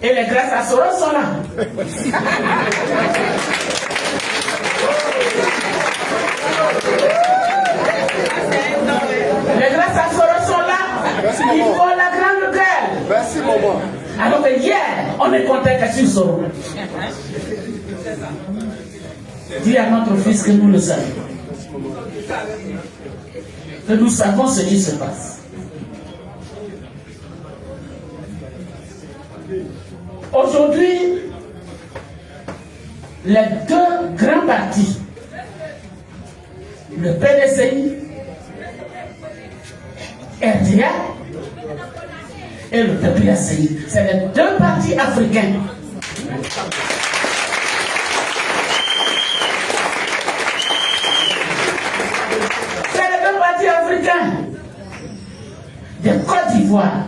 Et les grâces à Soros sont là. Les grâces à Soros sont là. Ils font la grande guerre. Merci, maman. Alors que hier, on est content que sur Soros. Dis à notre fils que nous le savons. Que nous savons ce qui se passe. Aujourd'hui, les deux grands partis, le PDCI, RDA et le PPACI, c'est les deux partis africains. C'est les deux partis africains de Côte d'Ivoire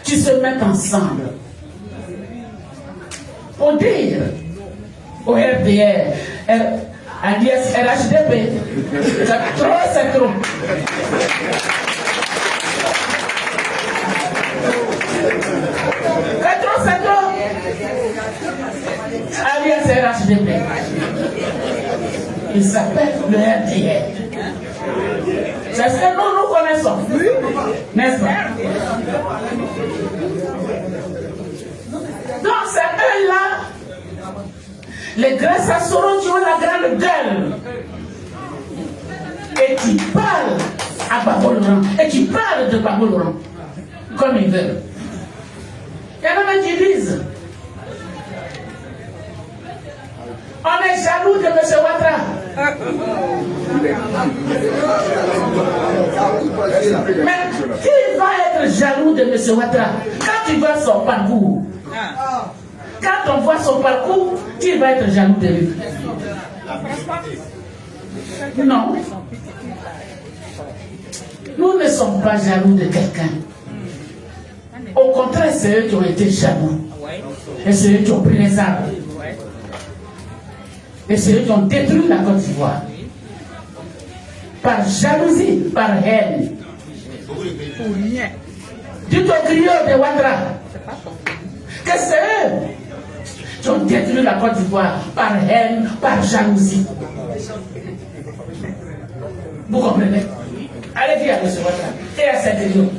qui se mettent ensemble pour dire au RDR, alias RHDP, c'est trop, c'est trop. C'est trop, c'est trop. Alias RHDP. Il s'appelle le RDR. C'est ce que nous connaissons. N'est-ce pas? Donc c'est eux-là, les grâces à Soros qui ont la grande gueule et qui parlent à Gbagbo Laurent et qui parlent de Gbagbo Laurent comme ils veulent. Il y en a qui disent on est jaloux de M. Ouattara. Mais qui va être jaloux de M. Ouattara quand tu vois son parcours? Quand on voit son parcours, qui va être jaloux de lui? Non. Nous ne sommes pas jaloux de quelqu'un. Au contraire, c'est eux qui ont été jaloux. Et c'est eux qui ont pris les armes. Et c'est eux qui ont détruit la Côte d'Ivoire. Par jalousie, par haine. Dites aux griots de Ouattara que c'est eux qui ont détruit la Côte d'Ivoire par haine, par jalousie. Vous comprenez? Allez dire à M. Ouattara et à ces griots.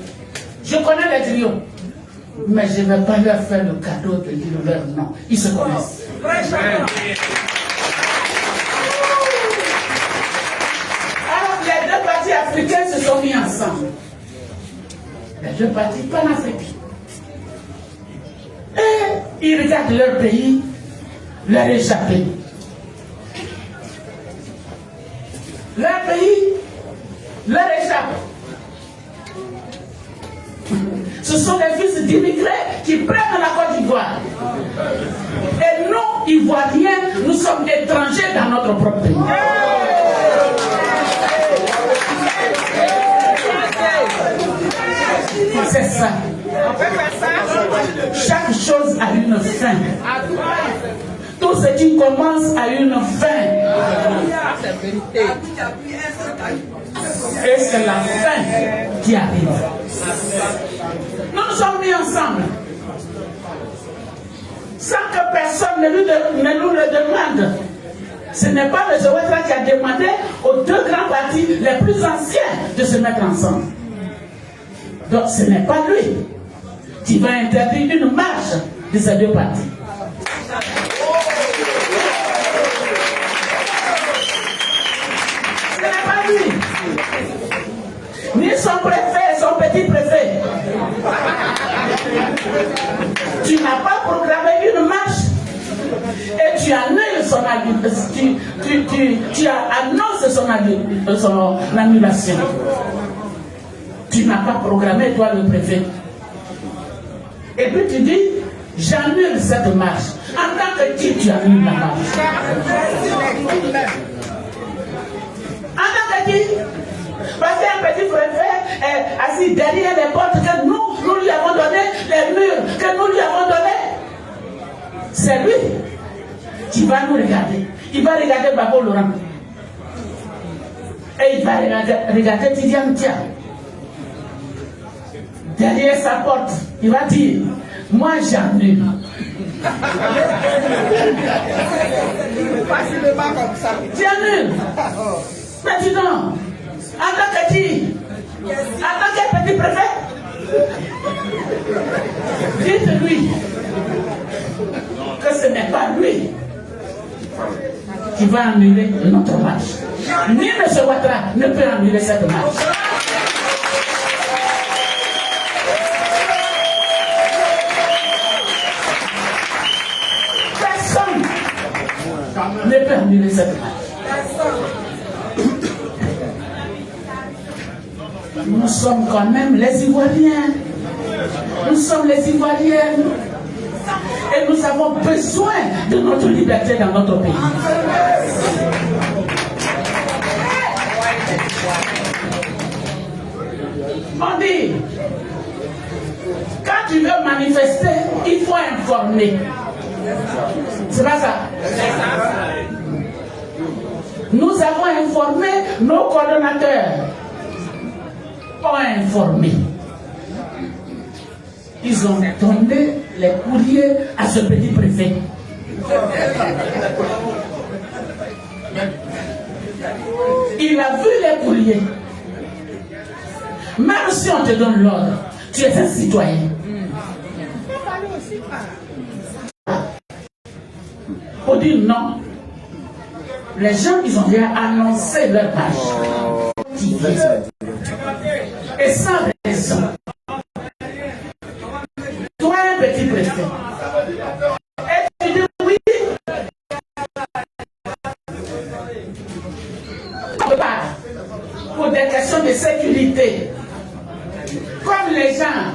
Je connais les griots, mais je ne vais pas leur faire le cadeau de dire leur nom. Ils se connaissent. Alors les deux partis africains se sont mis ensemble. Les deux partis panafricains. Et ils regardent leur pays, leur échapper. Leur pays leur échappe. Ce sont les fils d'immigrés qui prennent la Côte d'Ivoire. Et nous, Ivoiriens, nous sommes étrangers dans notre propre pays. C'est ça. Chaque chose a une fin. Tout ce qui commence a une fin. Et c'est la fin qui arrive. Nous nous sommes mis ensemble. Sans que personne ne nous le demande. Ce n'est pas M. Ouattara qui a demandé aux deux grands partis les plus anciens de se mettre ensemble. Donc ce n'est pas lui qui va interdire une marche de ces deux partis. Ce n'est pas lui. Ni son préfet, son petit préfet. Tu n'as pas programmé une marche et tu annules son tu annonces son annulation. Tu n'as pas programmé, toi, le préfet. Et puis tu dis, j'annule cette marche. En tant que qui tu annules la marche? En tant que qui? Parce qu'un petit préfet est assis derrière les portes que nous lui avons donné, les murs que nous lui avons donnés. C'est lui qui va nous regarder. Il va regarder Gbagbo Laurent. Et il va regarder Tidjane Dia. derrière sa porte, il va dire, moi j'annule. Facilement comme ça. Tu annules. Maintenant, en tant que qui? En tant que petit préfet, dites-lui que ce n'est pas lui qui va annuler notre marche. Ni M. Ouattara ne peut annuler cette marche. Personne ne peut annuler cette marche. Nous sommes quand même les Ivoiriens. Nous sommes les Ivoiriens. Et nous avons besoin de notre liberté dans notre pays. On dit, quand tu veux manifester, il faut informer. C'est pas ça? Nous avons informé, nos coordonnateurs ont informé. Ils ont donné les courriers à ce petit préfet. Il a vu les courriers. Même si on te donne l'ordre, tu es un citoyen. Pour dire non, les gens, ils ont bien annoncé leur marche. Et sans raison. Toi, un petit préfet. Et tu dis oui. Pour des questions de sécurité. Comme les gens,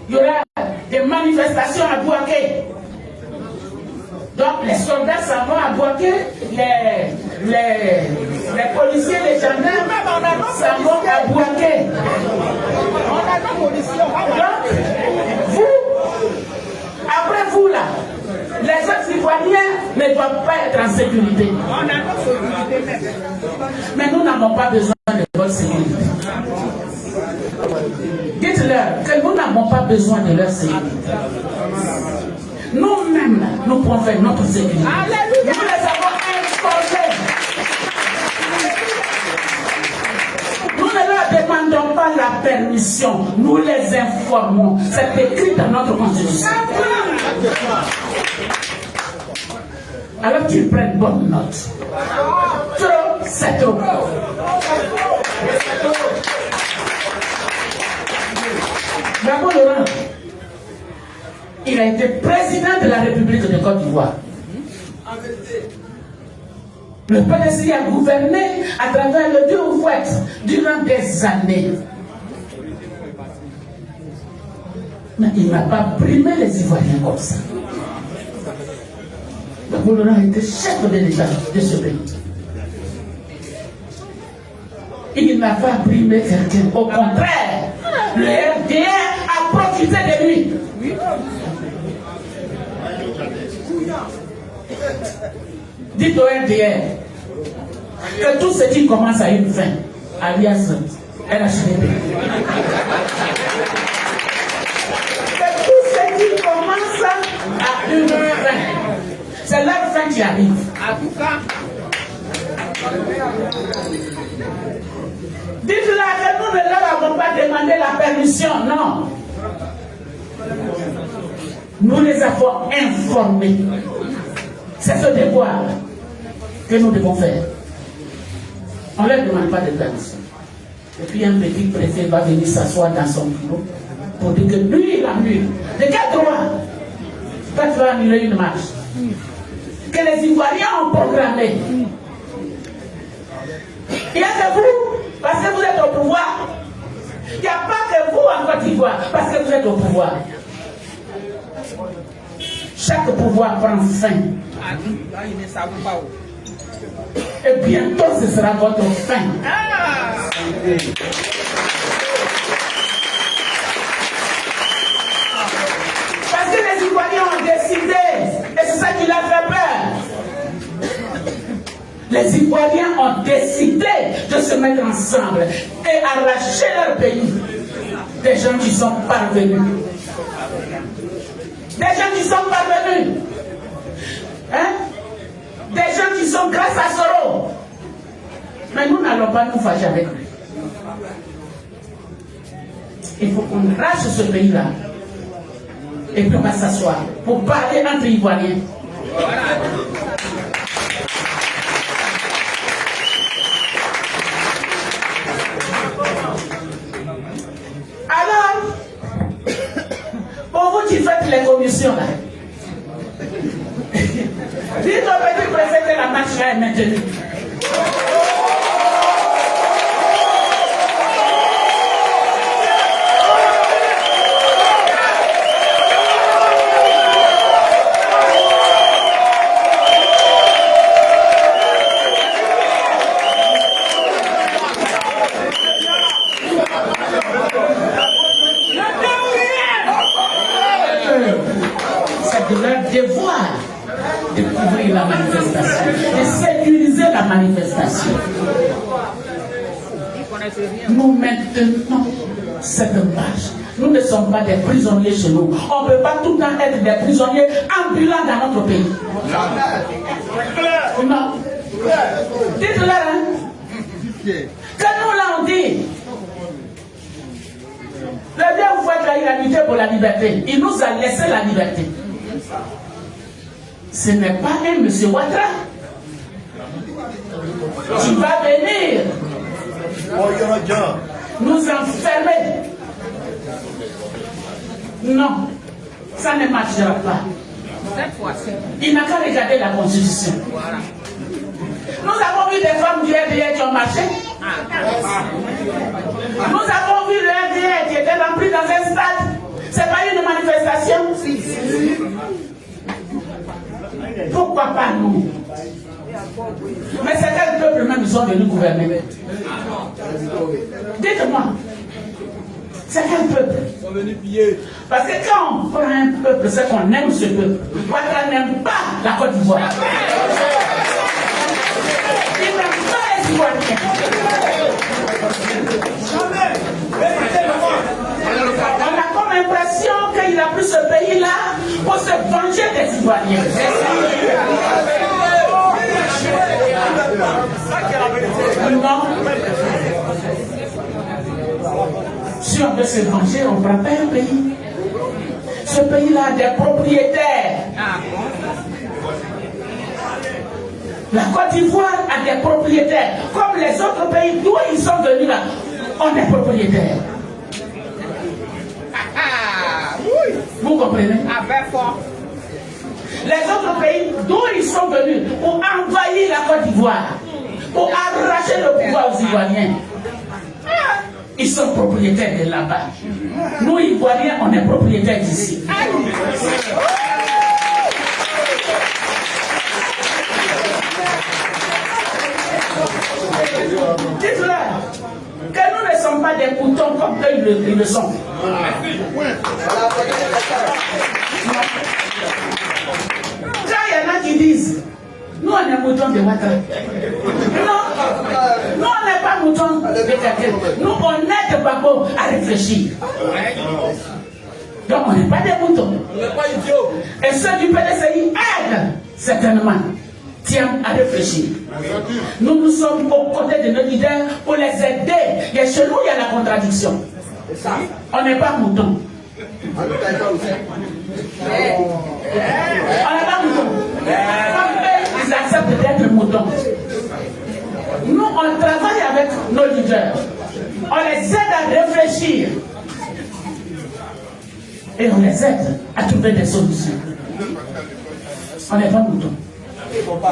il y aura des manifestations à Bouaké. Donc les soldats s'en vont à Bouaké, les policiers, les gendarmes s'en vont à Bouaké. Donc, vous, après vous là, les autres Ivoiriens ne doivent pas être en sécurité. Mais nous n'avons pas besoin de votre sécurité. Dites-leur que nous n'avons pas besoin de leur sécurité. Nous-mêmes, nous pouvons faire notre sécurité. Nous les avons informés. Nous ne leur demandons pas la permission. Nous les informons. C'est écrit dans notre constitution. Alors qu'ils prennent bonne note. Trop, c'est trop. D'abord, Laurent, il a été président de la République de Côte d'Ivoire. Le PDCI a gouverné à travers le Dieu Ououette durant des années. Mais il n'a pas brimé les Ivoiriens comme ça. D'abord, Laurent a été chef de l'État de ce pays. Il n'a pas brimé quelqu'un. Au contraire, le RDR a profité de lui. Dites au RDR que tout ce qui commence à une fin, alias LHDP. Que tout ce qui commence à une fin, c'est leur fin qui arrive. En tout cas, dites-leur que nous ne leur avons pas demandé la permission, non. Nous les avons informés. C'est ce devoir que nous devons faire. On ne leur demande pas de permission. Et puis un petit préfet va venir s'asseoir dans son bureau pour dire que lui, il annule. De quel droit? Toi, tu vas annuler une marche que les Ivoiriens ont programmée. Il y a que vous, parce que vous êtes au pouvoir. Il n'y a pas que vous en Côte d'Ivoire, parce que vous êtes au pouvoir. Chaque pouvoir prend fin. Et bientôt, ce sera votre fin. Parce que les Ivoiriens ont décidé, et c'est ça qui leur fait peur. Les Ivoiriens ont décidé de se mettre ensemble et arracher leur pays. Des gens qui sont parvenus. Des gens qui sont parvenus. Hein? Des gens qui sont grâce à Soro. Mais nous n'allons pas nous fâcher avec lui. Il faut qu'on rache ce pays-là. Et puis on va s'asseoir pour parler entre Ivoiriens. Alors, pour vous qui faites les commissions là, dites au petit préfet que la marche là est maintenue. Devoir de couvrir la manifestation, de sécuriser la manifestation. Nous maintenons cette marche. Nous ne sommes pas des prisonniers chez nous. On ne peut pas tout le temps être des prisonniers ambulants dans notre pays. Non. Dites-leur, hein, que nous l'avons dit. Le bien vous voit qu'il a lutté pour la liberté. Il nous a laissé la liberté. Ce n'est pas un monsieur Ouattara qui va venir nous enfermer. Non, ça ne marchera pas. Il n'a qu'à regarder la Constitution. Nous avons vu des femmes du RDR qui ont marché. Nous avons vu le RDR qui était rempli dans un stade. C'est pas une manifestation. Pourquoi pas nous? Mais c'est quel peuple même ils sont venus gouverner? Dites-moi. C'est quel peuple? Ils sont venus piller. Parce que quand on prend un peuple, c'est qu'on aime ce peuple. Ouattara n'aime pas la Côte d'Ivoire. Il n'aime pas les Ivoiriens. On a comme impression qu'il a pris ce pays-là pour se venger des Ivoiriens. Non. Si on veut se venger, on ne prend pas un pays. Ce pays-là a des propriétaires. La Côte d'Ivoire a des propriétaires. Comme les autres pays d'où ils sont venus là, ont des propriétaires. Vous comprenez? Les autres pays d'où ils sont venus pour envahir la Côte d'Ivoire, pour arracher le pouvoir aux Ivoiriens, ils sont propriétaires de là-bas. Nous, Ivoiriens, on est propriétaires d'ici. Dites-leur que nous ne sommes pas des moutons comme eux ils le sont. Quand il y en a qui disent, nous on est moutons de Ouattara. Non, nous on n'est pas moutons de quelqu'un. Nous on aide Gbagbo à réfléchir. Donc on n'est pas des moutons. On n'est pas idiots. Et ceux du PDCI aident certainement. Tiens à réfléchir. Nous sommes aux côtés de nos leaders pour les aider. Et chez nous, il y a la contradiction. On n'est pas moutons. On n'est pas moutons. Comme eux, ils acceptent d'être moutons. Nous, on travaille avec nos leaders. On les aide à réfléchir. Et on les aide à trouver des solutions. On n'est pas moutons.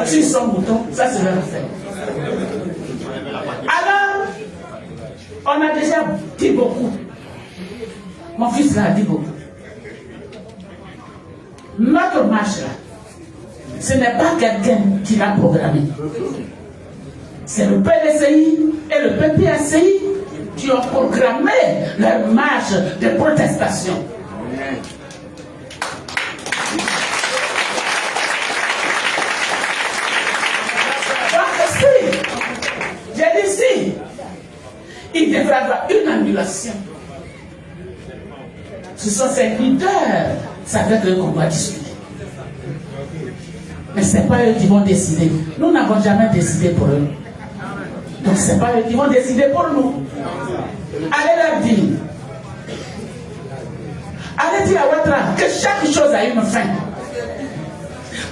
S'ils sont moutons, ça c'est leur affaire. Alors, on a déjà dit beaucoup. Mon fils là a dit beaucoup. Notre marche là, ce n'est pas quelqu'un qui l'a programmé. C'est le PDCI et le PPACI qui ont programmé leur marche de protestation. Il devrait y avoir une annulation Ce sont ces leaders, c'est avec eux qu'on va discuter. Mais ce n'est pas eux qui vont décider. Nous n'avons jamais décidé pour eux. Donc ce n'est pas eux qui vont décider pour nous. Allez leur dire. Allez dire à Ouattara que chaque chose a une fin.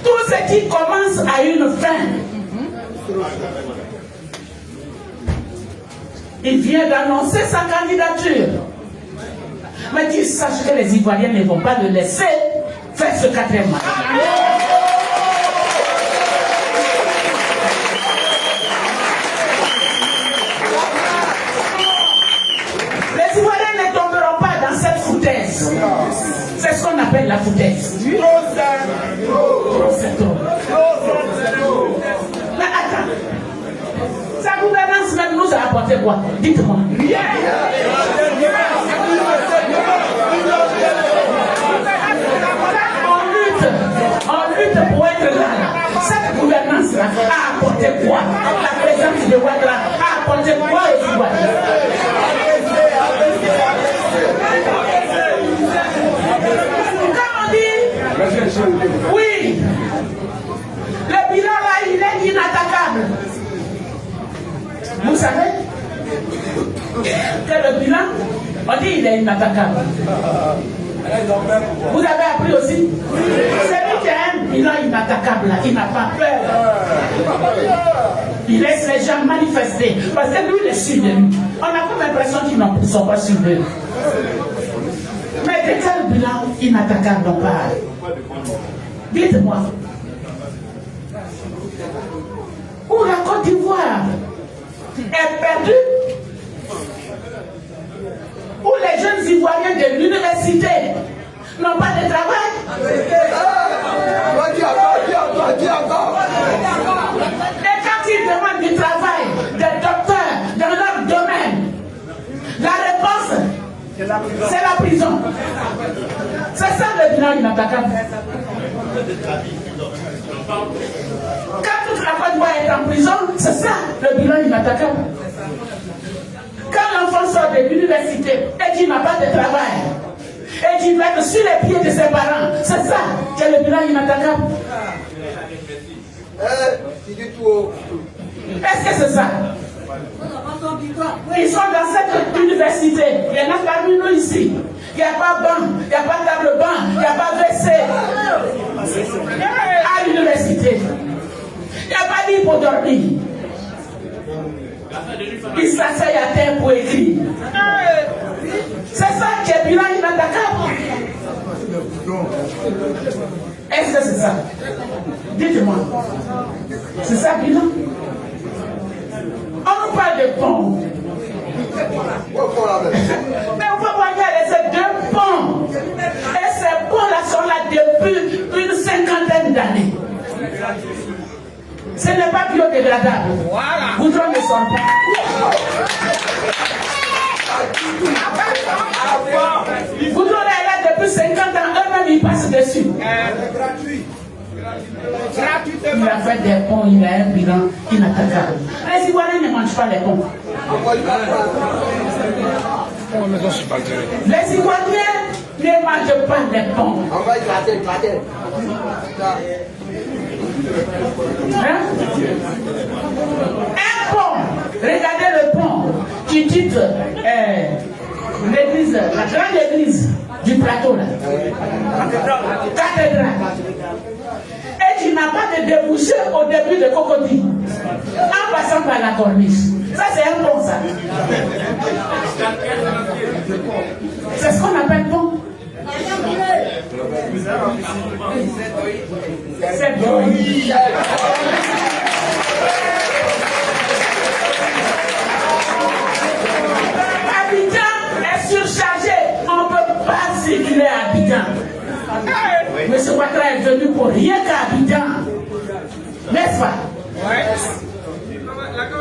Tout ce qui commence a une fin. Il vient d'annoncer sa candidature. Mais qu'il sache que les Ivoiriens ne vont pas le laisser faire ce 4e mandat. Les Ivoiriens ne tomberont pas dans cette foutaise. C'est ce qu'on appelle la foutaise. C'est trop. Mais attends. Sa gouvernance même nous a apporté quoi? Dites-moi. On lutte pour être là. Cette gouvernance-là a apporté quoi? La présence de Ouattara a apporté quoi aux Ivoiriens? Quand on dit oui, le bilan là, il est inattaquable. Vous savez que le bilan, on dit il est inattaquable. Vous avez appris aussi? Celui qui a un bilan inattaquable, là, il n'a pas peur. Il laisse les gens manifester. Parce que lui, il est sûr de lui. On a comme l'impression qu'ils ne sont pas sûrs d'eux. Mais de quel bilan inattaquable on parle? Dites-moi. Où la Côte d'Ivoire est perdue, où les jeunes Ivoiriens de l'université n'ont pas de travail. Et quand ils demandent du travail, des docteurs dans leur domaine, la réponse, c'est la prison. C'est ça le bilan inattaquable. Quand toute la Côte d'Ivoire est en prison, c'est ça le bilan inattaquable. Quand l'enfant sort de l'université et qu'il n'a pas de travail, et qu'il va être sur les pieds de ses parents, c'est ça qui est le bilan inattaquable. Est-ce que c'est ça? Ils sont dans cette université. Il y en a parmi nous ici. Il n'y a pas banc, il n'y a pas table banc, il n'y a pas WC. À l'université. Il n'y a pas lit pour dormir. Il s'asseye à terre pour écrire. C'est ça qui est bilan inattaquable. Est-ce que c'est ça? Dites-moi. C'est ça bilan? On nous parle de ponts. Mais on peut voir qu'il y a ces 2 ponts. Et ces ponts-là sont là depuis une 50aine d'années. Ce n'est pas biodégradable. Goudron ne sort pas. Goudron est là depuis 50 ans. Eux-mêmes, ils passent dessus. Il a fait des ponts, il a un bilan inattaquable. Les Ivoiriens ne mangent pas les ponts. Les Ivoiriens ne mangent pas les ponts. Hein? Un pont, regardez le pont qui titre l'église, la grande église du plateau là. Cathédrale. Et tu n'as pas de débouché au début de Cocody, en passant par la corniche. Ça, c'est un pont, ça. C'est ce qu'on appelle pont. C'est bon. Abidjan est surchargé. On ne peut pas circuler à Abidjan. Monsieur Ouattara est venu pour rien qu'à Abidjan. N'est-ce pas?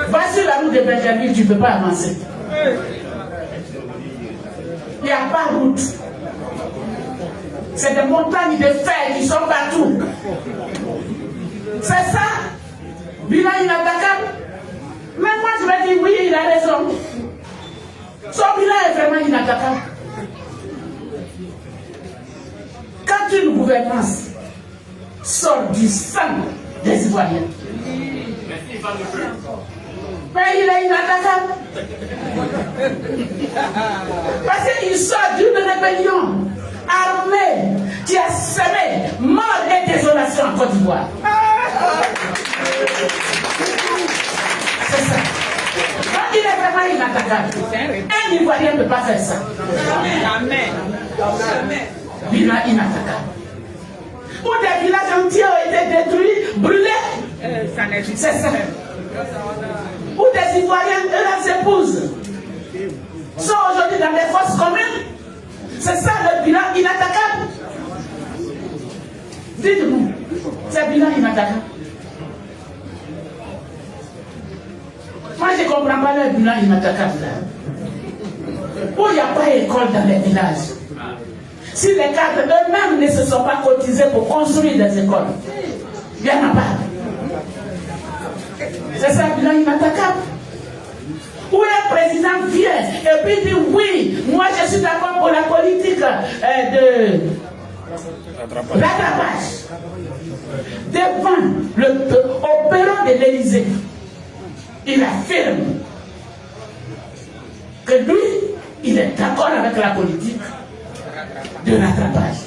Va sur la route de Benjamin, tu ne peux pas avancer. Il n'y a pas de route. C'est des montagnes de fer qui sont partout. C'est ça. Bilan inattaquable. Mais moi je vais dire oui, il a raison. Son bilan est vraiment inattaquable. gouvernance sort du sang des Ivoiriens. Mais il est inattaquable. Parce qu'il sort d'une rébellion armée qui a semé mort et désolation en Côte d'Ivoire. C'est ça. Donc il est vraiment inattaquable. Un Ivoirien ne peut pas faire ça. Jamais. Il est inattaquable. Où des villages entiers ont été détruits, brûlés. C'est ça. Où des Ivoiriens et leurs épouses sont aujourd'hui dans les forces communes. C'est ça le bilan inattaquable. Dites-nous, c'est le bilan inattaquable. Moi je ne comprends pas le bilan inattaquable. Où il n'y a pas d'école dans les villages. Si les cadres eux-mêmes ne se sont pas cotisés pour construire des écoles, il n'y en a pas. C'est ça le bilan inattaquable. Où un président vient et puis dit oui, moi je suis d'accord pour la politique de rattrapage. Devant au perron de l'Élysée, il affirme que lui, il est d'accord avec la politique de rattrapage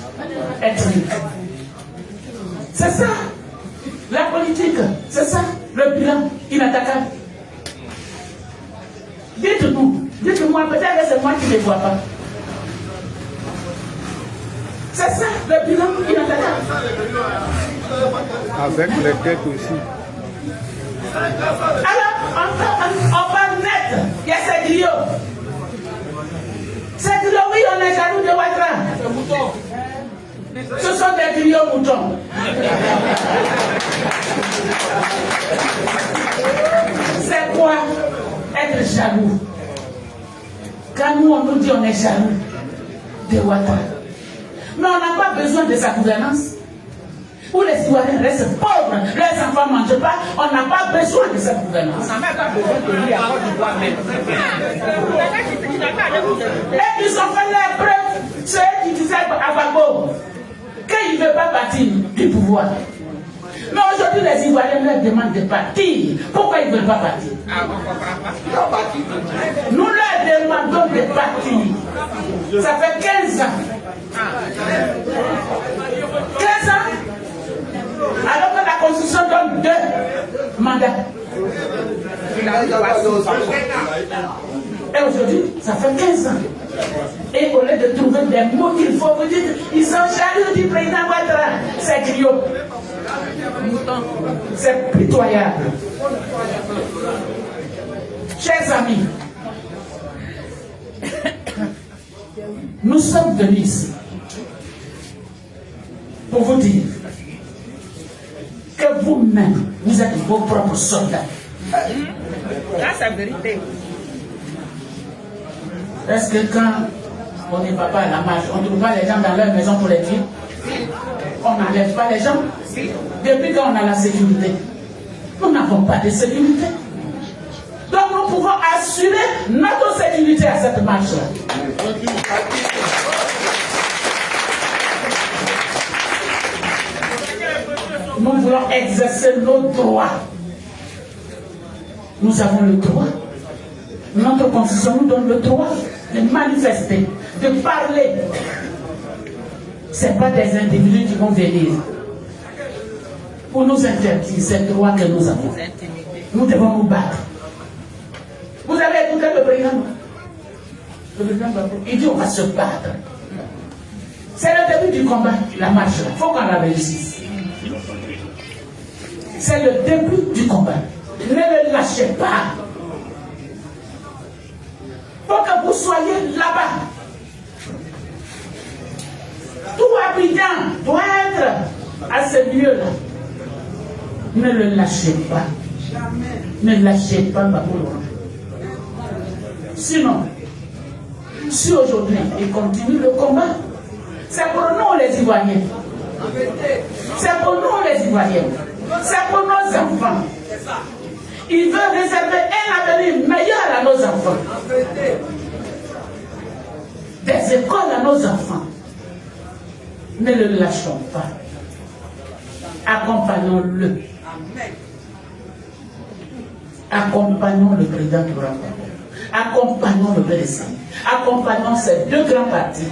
ethnique. C'est ça, la politique, c'est ça, le bilan inattaquable. Dites-moi, peut-être que c'est moi qui ne les vois pas. C'est ça, le bilan inattaquable. Avec les têtes aussi. Alors, on parle net, il y a ces griots. Ces griots, oui, on est jaloux de Ouattara. Ce sont des griots moutons. C'est quoi être jaloux? Quand nous, on nous dit on est jaloux de Ouattara. Mais on n'a pas besoin de sa gouvernance. Où les Ivoiriens restent pauvres, leurs enfants ne mangent pas, on n'a pas besoin de cette gouvernance. On n'a même pas besoin de lui à Côte d'Ivoire même. Et ils ont fait leur preuve, ceux qui disaient à Gbagbo qu'il ne veut pas partir du pouvoir. Mais aujourd'hui, les Ivoiriens leur demandent de partir. Pourquoi ils ne veulent pas partir? Nous leur demandons de partir. Ça fait 15 ans. 15 ans. Alors que la Constitution donne 2 mandats. Et aujourd'hui, ça fait 15 ans. Et au lieu de trouver des mots qu'il faut, vous dites, ils sont jaloux du président Ouattara. C'est griot. C'est pitoyable. Chers amis, nous sommes venus ici pour vous dire que vous-même, vous êtes vos propres soldats. Là, c'est la vérité. Est-ce que quand on ne va pas à la marche, on ne trouve pas les gens dans leur maison pour les tuer? On n'enlève pas les gens? Depuis quand on a la sécurité? Nous n'avons pas de sécurité. Donc nous pouvons assurer notre sécurité à cette marche-là. Nous voulons exercer nos droits. Nous avons le droit. Notre constitution nous donne le droit de manifester, de parler. Ce n'est pas des individus qui vont venir pour nous interdire ces droits que nous avons. Nous devons nous battre. Vous avez écouté le président? Le président, il dit on va se battre. C'est le début du combat, la marche. Il faut qu'on la réussisse. C'est le début du combat. Ne le lâchez pas. Il faut que vous soyez là-bas. Tout Abidjan doit être à ce lieu-là. Ne le lâchez pas. Ne lâchez pas Babouloua. Sinon, si aujourd'hui il continue le combat, c'est pour nous les Ivoiriens. C'est pour nous les Ivoiriens. C'est pour nos enfants. Il veut réserver un avenir meilleur à nos enfants. Des écoles à nos enfants. Ne le lâchons pas. Accompagnons-le. Accompagnons le président qui aura. Accompagnons le PDC. Accompagnons ces deux grands partis.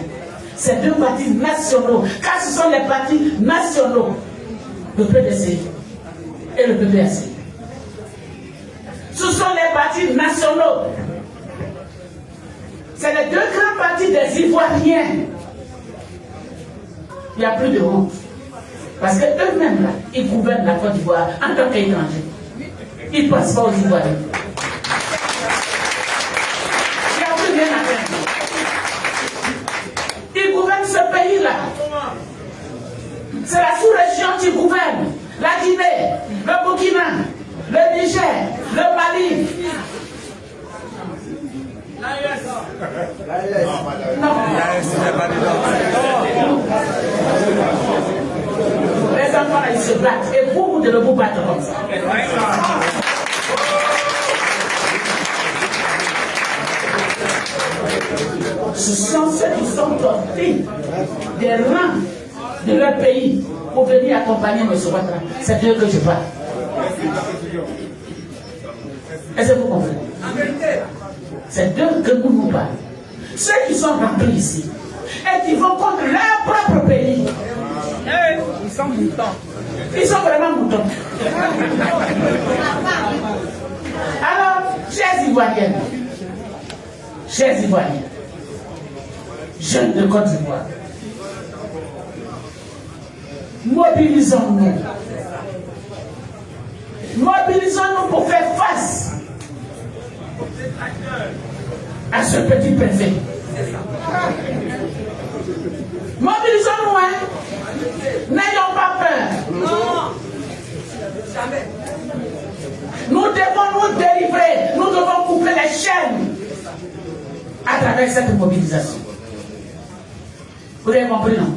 Ces deux partis nationaux. Car ce sont les partis nationaux. Le PDC et le PPAC. Ce sont les partis nationaux. C'est les deux grands partis des Ivoiriens. Il n'y a plus de honte. Parce qu'eux-mêmes, là, ils gouvernent la Côte d'Ivoire en tant qu'étrangers. Ils ne passent pas aux Ivoiriens. Il n'y a plus rien à faire. Ils gouvernent ce pays-là. C'est la sous-région qui gouverne. La Guinée, le Burkina, le Niger, le Mali. Non. Les enfants, ils se battent. Et vous devez vous battre comme ça. Ce sont ceux qui sont sortis des rangs de leur pays pour venir accompagner M. Ouattara. C'est d'eux que je parle. Est-ce que vous comprenez? C'est d'eux que nous nous parlons. Ceux qui sont remplis ici et qui vont contre leur propre pays. Ils sont moutons. Ils sont vraiment moutons. Alors, chers Ivoiriens, jeunes de Côte d'Ivoire, mobilisons-nous. Mobilisons-nous pour faire face à ce petit préfet. Mobilisons-nous, hein. N'ayons pas peur. Non. Jamais. Nous devons nous délivrer. Nous devons couper les chaînes à travers cette mobilisation. Vous avez compris, non?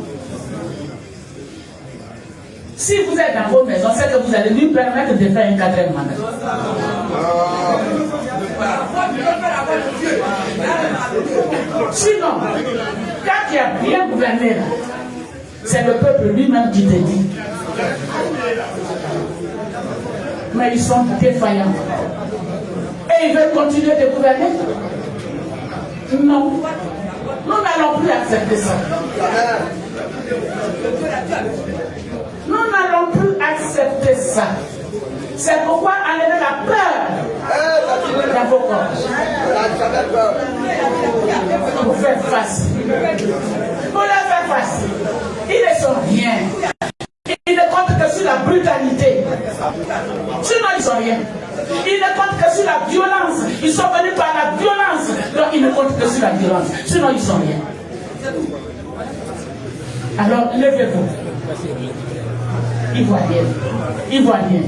Si vous êtes dans vos maisons, c'est que vous allez lui permettre de faire un quatrième mandat. Sinon, quand il y a bien gouverné là, c'est le peuple lui-même qui te dit. Mais ils sont défaillants. Et ils veulent continuer de gouverner? Non. Nous n'allons plus accepter ça. Nous n'allons plus accepter ça. C'est pourquoi enlever la peur dans vos corps. Pour faire face. Pour leur faire face. Ils ne sont rien. Ils ne comptent que sur la brutalité. Sinon, ils ne sont rien. Ils ne comptent que sur la violence. Ils sont venus par la violence. Donc, ils ne comptent que sur la violence. Sinon, ils ne sont rien. Alors, levez-vous. Ivoiriens,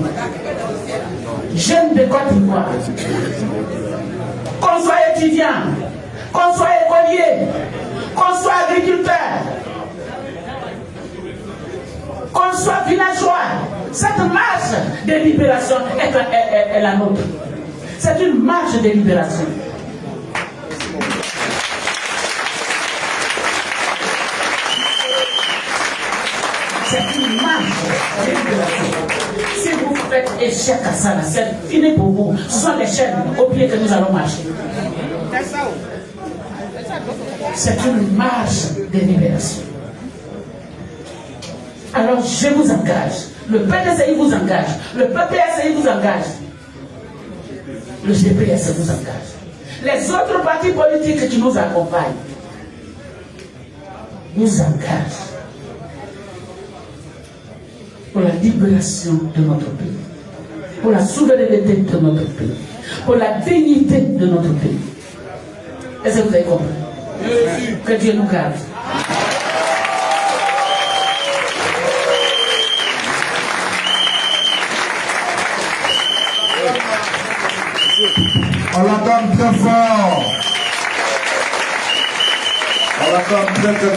jeunes de Côte d'Ivoire, qu'on soit étudiant, qu'on soit écolier, qu'on soit agriculteur, qu'on soit villageois, cette marche de libération est la nôtre. C'est une marche de libération. C'est une marche de libération. Si vous faites échec à ça, c'est fini pour vous. Ce sont les chaînes au pied que nous allons marcher. C'est une marche de libération. Alors je vous engage. Le PDCI vous engage. Le PPACI vous engage. Le GPS vous engage. Les autres partis politiques qui nous accompagnent nous engagent pour la libération de notre pays, pour la souveraineté de notre pays, pour la dignité de notre pays. Est-ce que vous avez compris? Que Dieu nous garde. On l'attend très fort. On l'attend très